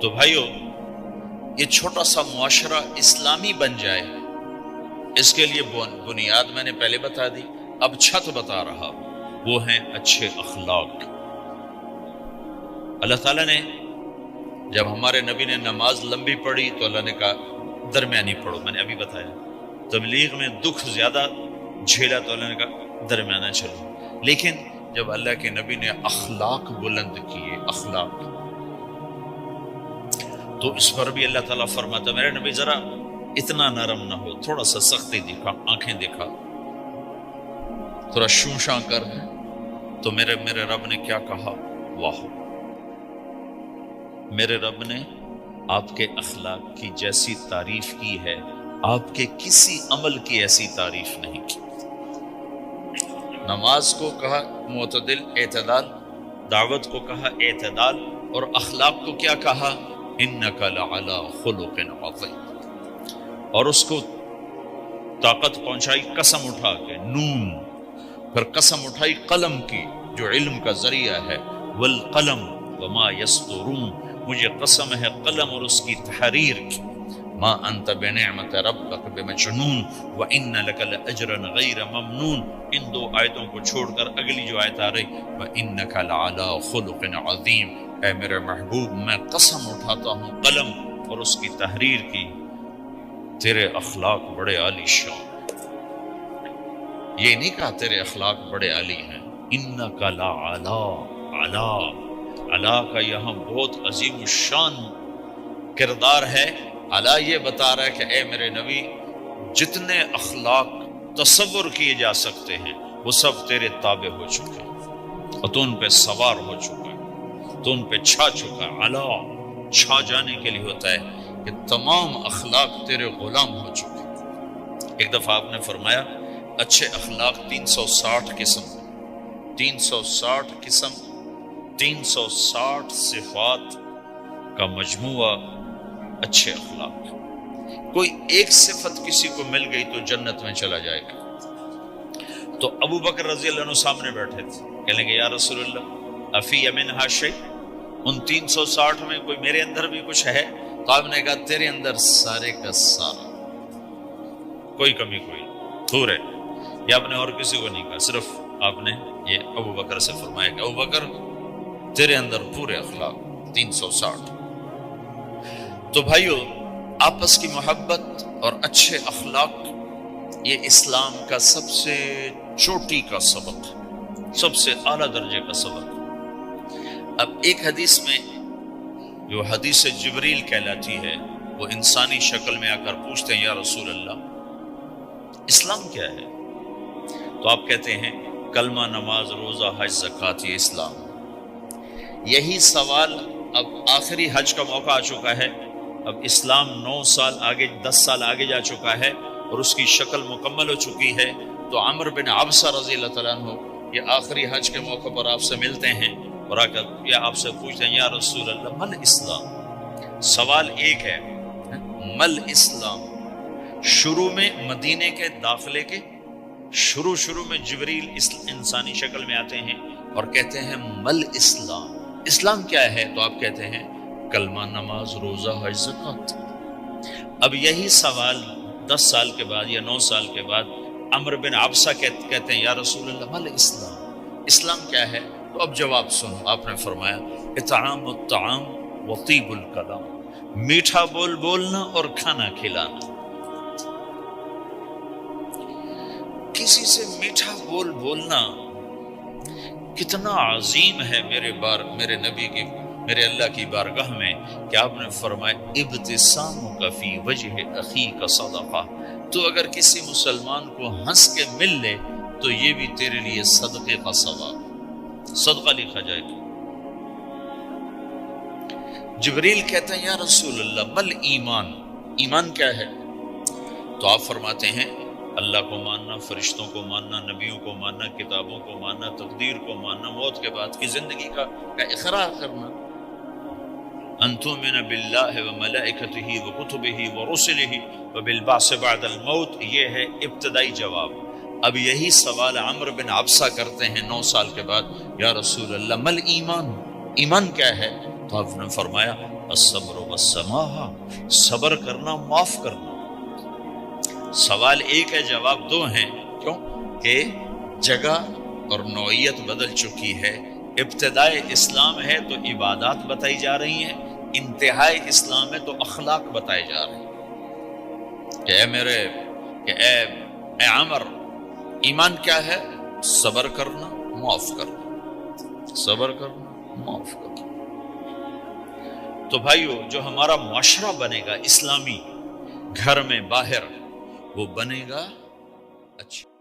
تو بھائیو یہ چھوٹا سا معاشرہ اسلامی بن جائے، اس کے لیے بنیاد میں نے پہلے بتا دی، اب چھت بتا رہا، وہ ہیں اچھے اخلاق۔ اللہ تعالیٰ نے جب ہمارے نبی نے نماز لمبی پڑھی تو اللہ نے کہا درمیانی پڑھو، میں نے ابھی بتایا۔ تبلیغ میں دکھ زیادہ جھیلا تو اللہ نے کہا درمیانہ چلو، لیکن جب اللہ کے نبی نے اخلاق بلند کیے، اخلاق، تو اس پر بھی اللہ تعالیٰ فرماتا میرے نبی ذرا اتنا نرم نہ ہو، تھوڑا سا سختی دکھا، آنکھیں دکھا، تھوڑا شوشاں کر۔ تو میرے رب نے کیا کہا؟ واہ، میرے رب نے آپ کے اخلاق کی جیسی تعریف کی ہے، آپ کے کسی عمل کی ایسی تعریف نہیں کی۔ نماز کو کہا معتدل، اعتدال، دعوت کو کہا اعتدال، اور اخلاق کو کیا کہا؟ انک لعلی خلق عظیم۔ اور اس کو طاقت پہنچائی قسم اٹھا کے، نون، پھر قسم اٹھائی قلم کی جو علم کا ذریعہ ہے، والقلم وما یسطرون، مجھے قسم ہے قلم اور اس کی تحریر کی، ما انت بنعمت ربک بمجنون وان لک لاجرا غیر ممنون۔ ان دو آیتوں کو چھوڑ کر اگلی جو آیت آ رہی، وانک لعلی خلق عظیم، اے میرے محبوب میں قسم اٹھاتا ہوں قلم اور اس کی تحریر کی، تیرے اخلاق بڑے عالی شان۔ یہ نہیں کہا تیرے اخلاق بڑے عالی ہیں، انک لعلی، علا، علا کا یہاں بہت عظیم الشان کردار ہے۔ علا یہ بتا رہا ہے کہ اے میرے نبی جتنے اخلاق تصور کیے جا سکتے ہیں وہ سب تیرے تابع ہو چکے ہیں، اور تو ان پہ سوار ہو چکا ہے، تو ان پہ چھا چکا ہے۔ علا چھا جانے کے لیے ہوتا ہے کہ تمام اخلاق تیرے غلام ہو چکے ہیں۔ ایک دفعہ آپ نے فرمایا اچھے اخلاق 360 قسم، 360 قسم، 360 صفات کا مجموعہ اچھے اخلاق۔ کوئی ایک صفت کسی کو مل گئی تو جنت میں چلا جائے گا۔ تو ابو بکر رضی اللہ عنہ سامنے بیٹھے تھے، کہنے گے یا رسول اللہ افی منہا شیء، ان 360 میں کوئی میرے اندر بھی کچھ ہے؟ تو آپ نے کہا تیرے اندر سارے کا سارا، کوئی کمی کوئی دور ہے۔ یا آپ نے اور کسی کو نہیں کہا، صرف آپ نے یہ ابو بکر سے فرمایا کہ ابو بکر تیرے اندر پورے اخلاق 360۔ تو بھائیو آپس کی محبت اور اچھے اخلاق یہ اسلام کا سب سے چوٹی کا سبق، سب سے اعلیٰ درجے کا سبق۔ اب ایک حدیث میں جو حدیث جبریل کہلاتی ہے، وہ انسانی شکل میں آ کر پوچھتے ہیں یا رسول اللہ اسلام کیا ہے؟ تو آپ کہتے ہیں کلمہ، نماز، روزہ، حج، زکوٰۃ، یہ اسلام۔ یہی سوال اب آخری حج کا موقع آ چکا ہے، اب اسلام 9 سال آگے، 10 سال آگے جا چکا ہے اور اس کی شکل مکمل ہو چکی ہے۔ تو عمر بن عبسہ رضی اللہ تعالیٰ عنہ یہ آخری حج کے موقع پر آپ سے ملتے ہیں اور آ کر یا آپ سے پوچھتے ہیں یا رسول اللہ مل اسلام؟ سوال ایک ہے، مل اسلام۔ شروع میں مدینے کے داخلے کے شروع میں جبریل انسانی شکل میں آتے ہیں اور کہتے ہیں مل اسلام، اسلام کیا ہے؟ تو آپ کہتے ہیں کلمہ، نماز، روزہ، حج، زکوٰۃ۔ اب یہی سوال 10 سال کے بعد یا 9 سال کے بعد عمر بن عبسہ کہتے ہیں یا رسول اللہ مل اسلام، اسلام کیا ہے؟ تو اب جواب سنو، آپ نے فرمایا اطعام الطعام وطیب الکلام، میٹھا بول بولنا اور کھانا کھلانا۔ کسی سے میٹھا بول بولنا کتنا عظیم ہے میرے نبی کی، میرے اللہ کی بارگاہ میں، کہ آپ نے فرمایا ابتسامک فی وجہ اخیک صدقہ، تو اگر کسی مسلمان کو ہنس کے مل لے تو یہ بھی تیرے لیے صدقے کا ثواب، صدقہ لکھا جائے گا۔ جبریل کہتے ہیں یا رسول اللہ مل ایمان، ایمان کیا ہے؟ تو آپ فرماتے ہیں اللہ کو ماننا، فرشتوں کو ماننا، نبیوں کو ماننا، کتابوں کو ماننا، تقدیر کو ماننا، موت کے بعد کی زندگی کا اقرار کرنا۔ ان تؤمن باللہ وملائکتہ وکتبہ ورسلہ وبالبعث بعد الموت، یہ ہے ابتدائی جواب۔ اب یہی سوال عمر بن عبسہ کرتے ہیں 9 سال کے بعد، یا رسول اللہ مل ایمان، ایمان کیا ہے؟ تو آپ نے فرمایا الصبر والسماحہ، صبر کرنا، معاف کرنا۔ سوال ایک ہے، جواب دو ہیں، کیوں کہ جگہ اور نوعیت بدل چکی ہے۔ ابتدائے اسلام ہے تو عبادات بتائی جا رہی ہیں، انتہائی اسلام ہے تو اخلاق بتائے جا رہے ہیں کہ اے عمر، ایمان کیا ہے؟ صبر کرنا، معاف کرنا، صبر کرنا، معاف کرنا۔ تو بھائیو، جو ہمارا معاشرہ بنے گا اسلامی، گھر میں باہر، وہ بنے گا اچھا۔